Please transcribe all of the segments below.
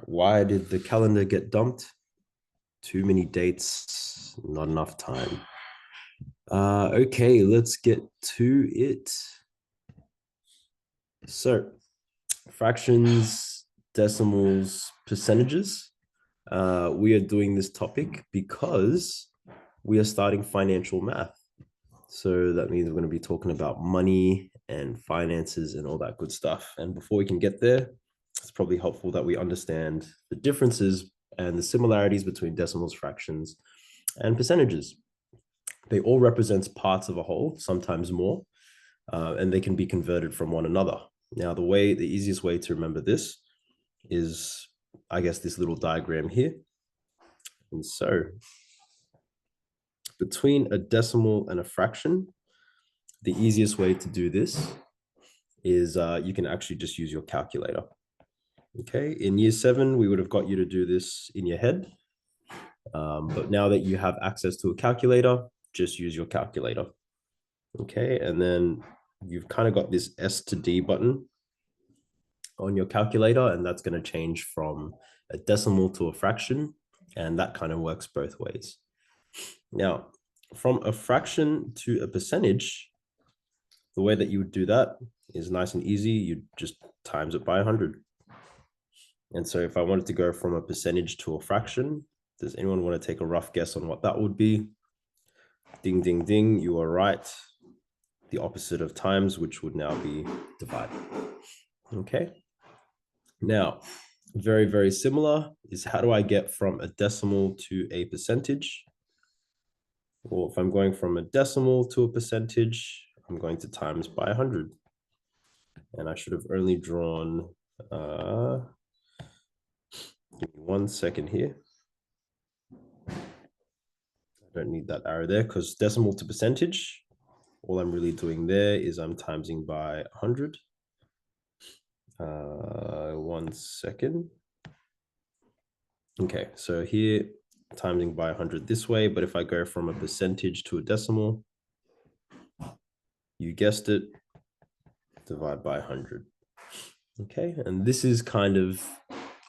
Why did the calendar get dumped? Too many dates, not enough time. Okay, let's get to it. So, fractions, decimals, percentages. We are doing this topic because we are starting financial math. So that means we're going to be talking about money and finances and all that good stuff. And before we can get there, it's probably helpful that we understand the differences and the similarities between decimals, fractions, and percentages. They all represent parts of a whole, sometimes more, and they can be converted from one another. Now, the easiest way to remember this is, I guess, this little diagram here. And so between a decimal and a fraction, the easiest way to do this is you can actually just use your calculator. Okay, in year 7, we would have got you to do this in your head. But now that you have access to a calculator, just use your calculator. Okay, and then you've kind of got this S to D button on your calculator, and that's going to change from a decimal to a fraction, and that kind of works both ways. Now, from a fraction to a percentage, the way that you would do that is nice and easy. You just times it by 100. And so if I wanted to go from a percentage to a fraction, does anyone want to take a rough guess on what that would be? Ding, ding, ding, you are right. The opposite of times, which would now be divided. Okay. Now, very, very similar is how do I get from a decimal to a percentage? Well, if I'm going from a decimal to a percentage, I'm going to times by 100. And I should have only drawn, give me 1 second here. I don't need that arrow there because decimal to percentage, all I'm really doing there is I'm timesing by 100. 1 second. Okay, so here, timesing by 100 this way, but if I go from a percentage to a decimal, you guessed it, divide by 100. Okay, and this is kind of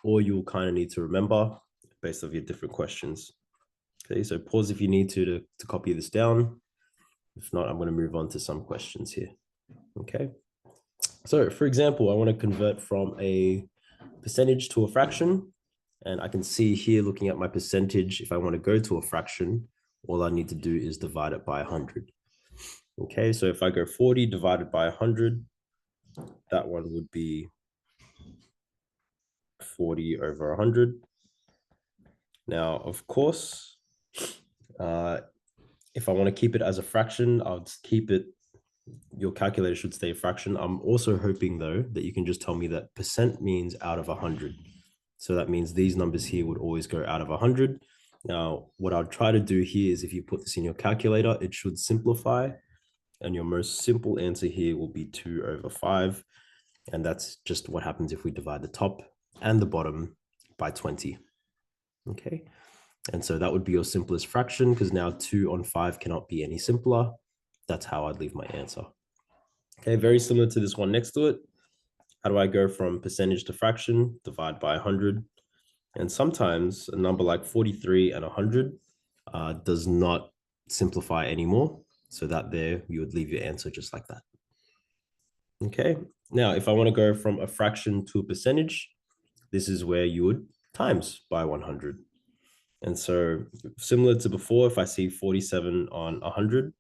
all you'll kind of need to remember based off your different questions. Okay, so pause if you need to copy this down. If not, I'm going to move on to some questions here. Okay, so for example, I want to convert from a percentage to a fraction. And I can see here, looking at my percentage, if I want to go to a fraction, all I need to do is divide it by 100. Okay, so if I go 40 divided by 100, that one would be 40 over 100. Now, of course, if I want to keep it as a fraction, I'll just keep it. Your calculator should stay a fraction. I'm also hoping, though, that you can just tell me that percent means out of 100. So that means these numbers here would always go out of 100. Now, what I'll try to do here is if you put this in your calculator, it should simplify. And your most simple answer here will be 2 over 5. And that's just what happens if we divide the top and the bottom by 20. Okay. And so that would be your simplest fraction because now 2 on 5 cannot be any simpler. That's how I'd leave my answer. Okay, very similar to this one next to it. How do I go from percentage to fraction? Divide by 100. And sometimes a number like 43 and 100 does not simplify anymore. So that there, you would leave your answer just like that. Okay, now if I want to go from a fraction to a percentage, this is where you would times by 100. And so similar to before, if I see 47 on 100,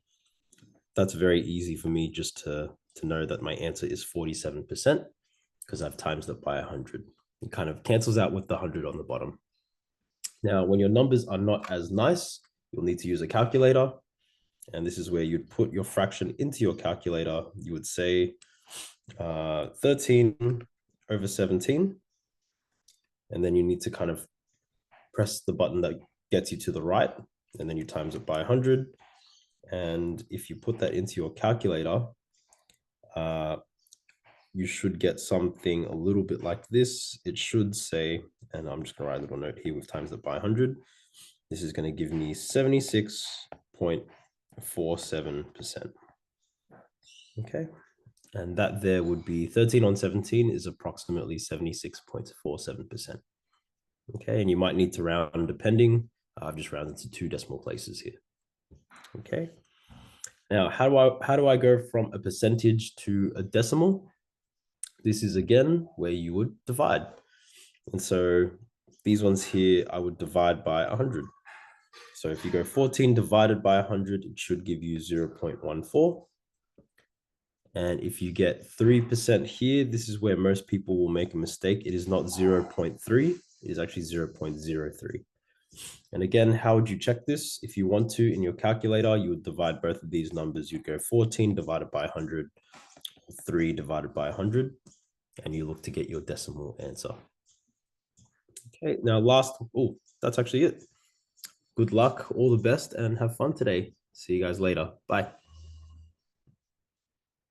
that's very easy for me just to know that my answer is 47% because I've times it by 100. It kind of cancels out with the 100 on the bottom. Now, when your numbers are not as nice, you'll need to use a calculator. And this is where you'd put your fraction into your calculator. You would say 13 over 17. And then you need to kind of press the button that gets you to the right. And then you times it by 100. And if you put that into your calculator, you should get something a little bit like this. It should say, and I'm just going to write a little note here with times it by 100. This is going to give me 76.47%. Okay. And that there would be 13 on 17 is approximately 76.47%. Okay, and you might need to round depending. I've just rounded to 2 decimal places here. Okay. Now, how do I go from a percentage to a decimal? This is again where you would divide. And so these ones here, I would divide by 100. So if you go 14 divided by 100, it should give you 0.14. And if you get 3% here, this is where most people will make a mistake. It is not 0.3, it is actually 0.03. And again, how would you check this? If you want to, in your calculator, you would divide both of these numbers. You'd go 14 divided by 100, 3 divided by 100, and you look to get your decimal answer. Okay, now that's actually it. Good luck, all the best, and have fun today. See you guys later. Bye.